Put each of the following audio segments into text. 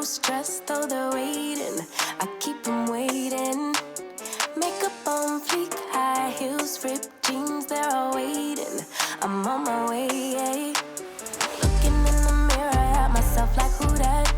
stress, though they're waiting. I keep them waiting. Makeup on fleek, high heels, ripped jeans, they're all waiting. I'm on my way, yeah. Looking in the mirror at myself like who that?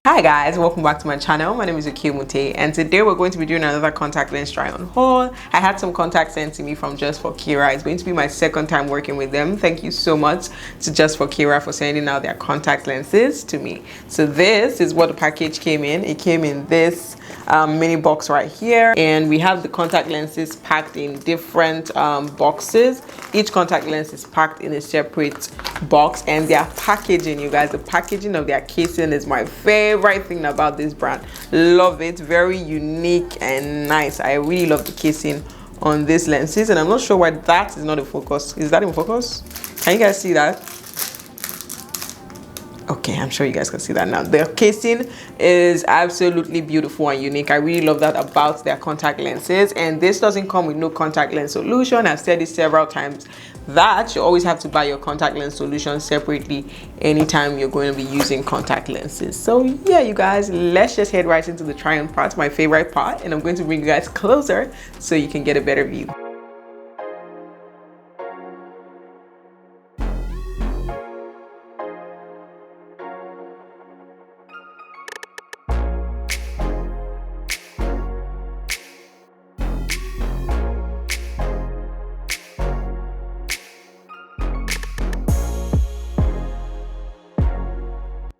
Hi guys, welcome back to my channel. My name is Okemute, and today we're going to be doing another contact lens try on haul. I had some contacts sent to me from Just4kira. It's going to be my second time working with them. Thank you so much to Just4kira for sending out their contact lenses to me. So this is what the package came in. It came in this mini box right here, and we have the contact lenses packed in different boxes. Each contact lens is packed in a separate box, and their packaging, you guys, the packaging of their casing is my favorite thing about this brand. Love it. Very unique and nice. I really love the casing on these lenses, and I'm not sure why that is not in focus. Is that in focus? Can you guys see that? Okay, I'm sure you guys can see that now. The casing is absolutely beautiful and unique. I really love that about their contact lenses, and this doesn't come with no contact lens solution. I've said it several times that you always have to buy your contact lens solution separately anytime you're going to be using contact lenses. So yeah, you guys, let's just head right into the try on part, my favorite part, and I'm going to bring you guys closer so you can get a better view.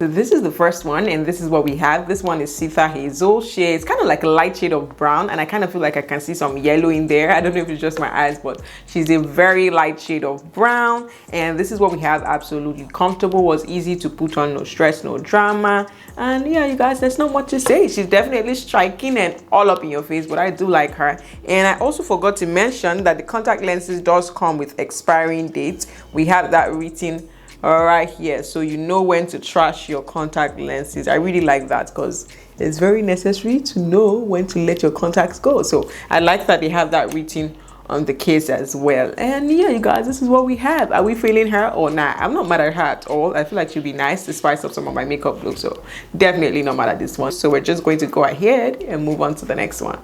So this is the first one, and this is what we have. This one is Citha Hazel. It's kind of like a light shade of brown, and I kind of feel like I can see some yellow in there. I don't know if it's just my eyes, but she's a very light shade of brown, and this is what we have. Absolutely comfortable, was easy to put on, no stress, no drama. And yeah, you guys, there's not much to say. She's definitely striking and all up in your face, but I do like her. And I also forgot to mention that the contact lenses does come with expiring dates. We have that written right here, so you know when to trash your contact lenses. I really like that because it's very necessary to know when to let your contacts go. So I like that they have that written on the case as well. And yeah, you guys, this is what we have. Are we feeling her or not? I'm not mad at her at all. I feel like she'll be nice to spice up some of my makeup looks, so definitely not mad at this one. So we're just going to go ahead and move on to the next one.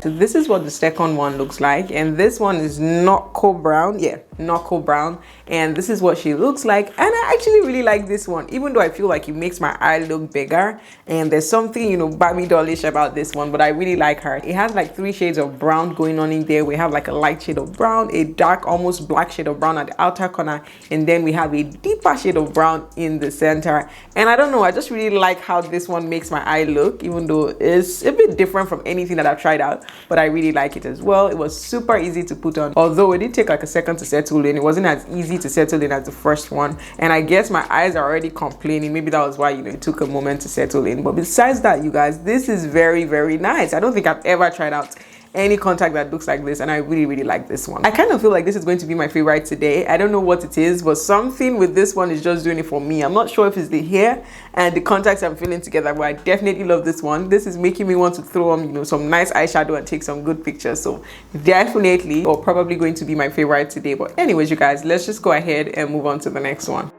So this is what the second one looks like, and this one is Norko Brown. Yeah, Norko Brown, and this is what she looks like. And I actually really like this one, even though I feel like it makes my eye look bigger, and there's something, you know, Barbie dollish about this one, but I really like her. It has like 3 shades of brown going on in there. We have like a light shade of brown, a dark almost black shade of brown at the outer corner, and then we have a deeper shade of brown in the center. And I don't know, I just really like how this one makes my eye look, even though it's a bit different from anything that I've tried out, but I really like it as well. It was super easy to put on, although it did take like a second to settle in. It wasn't as easy to settle in as the first one, and I guess my eyes are already complaining. Maybe that was why, you know, it took a moment to settle in. But besides that, you guys, this is very, very nice. I don't think I've ever tried out any contact that looks like this, and I really like this one. I kind of feel like this is going to be my favorite today. I don't know what it is, but something with this one is just doing it for me. I'm not sure if it's the hair and the contacts I'm feeling together, but I definitely love this one. This is making me want to throw on, you know, some nice eyeshadow and take some good pictures. So definitely, or probably going to be my favorite today. But anyways, you guys, let's just go ahead and move on to the next one.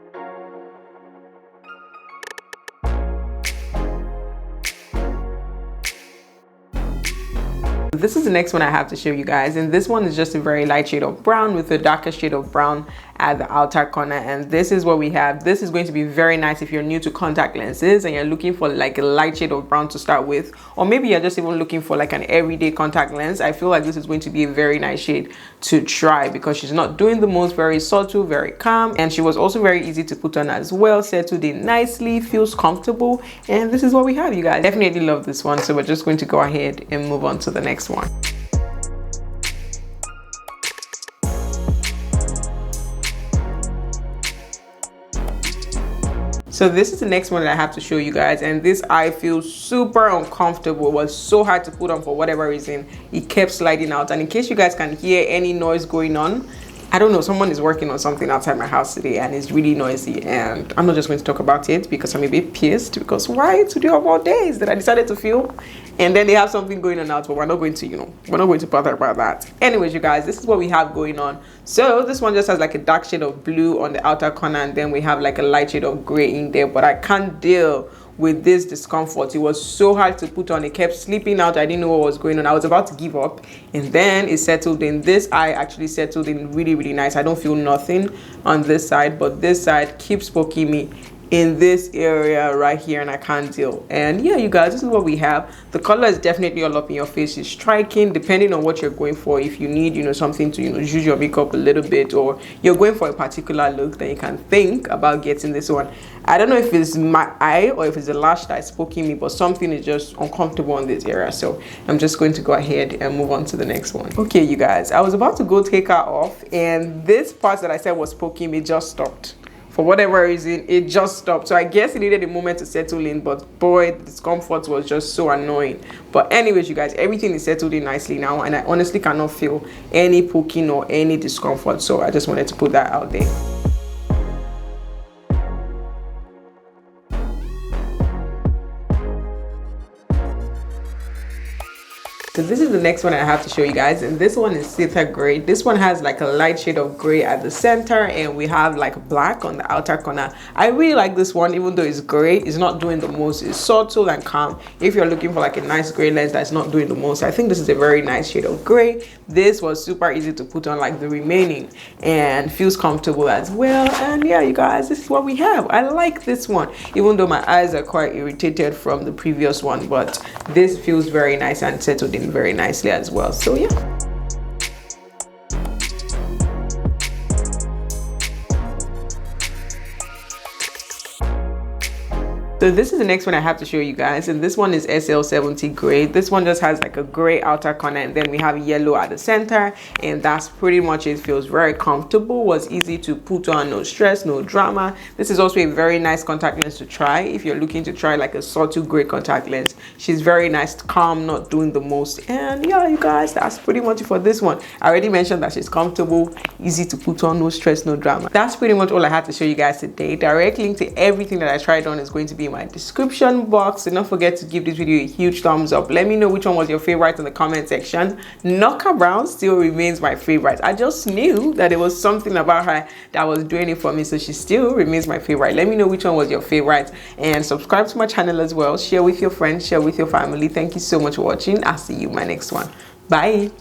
This is the next one I have to show you guys, and this one is just a very light shade of brown with a darker shade of brown at the outer corner. And this is what we have. This is going to be very nice if you're new to contact lenses and you're looking for like a light shade of brown to start with, or maybe you're just even looking for like an everyday contact lens. I feel like this is going to be a very nice shade to try because she's not doing the most, very subtle, very calm, and she was also very easy to put on as well. Settled in nicely, feels comfortable, and this is what we have, you guys. Definitely love this one, so we're just going to go ahead and move on to the next one. So this is the next one that I have to show you guys, and this I feel super uncomfortable. It was so hard to put on for whatever reason. It kept sliding out, and in case you guys can hear any noise going on, I don't know, someone is working on something outside my house today and it's really noisy, and I'm not just going to talk about it because I'm a bit pissed, because why today of all days that I decided to film And then they have something going on out, but we're not going to, we're not going to bother about that. Anyways, you guys, this is what we have going on. So this one just has like a dark shade of blue on the outer corner, and then we have like a light shade of gray in there. But I can't deal with this discomfort. It was so hard to put on. It kept slipping out. I didn't know what was going on. I was about to give up, and then it settled in. This eye actually settled in really, really nice. I don't feel nothing on this side, but this side keeps poking me in this area right here, and I can't deal. And yeah, you guys, this is what we have. The color is definitely all up in your face. It's striking depending on what you're going for. If you need something to use your makeup a little bit, or you're going for a particular look, then you can think about getting this one. I don't know if it's my eye or if it's the lash that's poking me, but something is just uncomfortable in this area, so I'm just going to go ahead and move on to the next one. Okay, you guys, I was about to go take her off, and this part that I said was poking me just stopped. For whatever reason, it just stopped. So I guess it needed a moment to settle in, but boy, the discomfort was just so annoying. But anyways, you guys, everything is settled in nicely now, and I honestly cannot feel any poking or any discomfort. So I just wanted to put that out there. So this is the next one I have to show you guys, and this one is Citha Gray. This one has like a light shade of gray at the center, and we have like black on the outer corner. I really like this one, even though it's gray. It's not doing the most. It's subtle and calm. If you're looking for like a nice gray lens that's not doing the most, I think this is a very nice shade of gray. This was super easy to put on like the remaining, and feels comfortable as well. And yeah, you guys, this is what we have. I like this one, even though my eyes are quite irritated from the previous one, but this feels very nice and settled in very nicely as well. So yeah. So this is the next one I have to show you guys, and this one is SL70 Gray. This one just has like a gray outer corner, and then we have yellow at the center, and that's pretty much it. Feels very comfortable, was easy to put on, no stress, no drama. This is also a very nice contact lens to try if you're looking to try like a subtle gray contact lens. She's very nice, calm, not doing the most. And yeah, you guys, that's pretty much it for this one. I already mentioned that she's comfortable, easy to put on, no stress, no drama. That's pretty much all I had to show you guys today. Direct link to everything that I tried on is going to be in my description box. Do not forget to give this video a huge thumbs up. Let me know which one was your favorite in the comment section. Norko Brown still remains my favorite. I just knew that there was something about her that was doing it for me, so she still remains my favorite. Let me know which one was your favorite, and subscribe to my channel as well. Share with your friends, share with your family. Thank you so much for watching. I'll see you in my next one. Bye.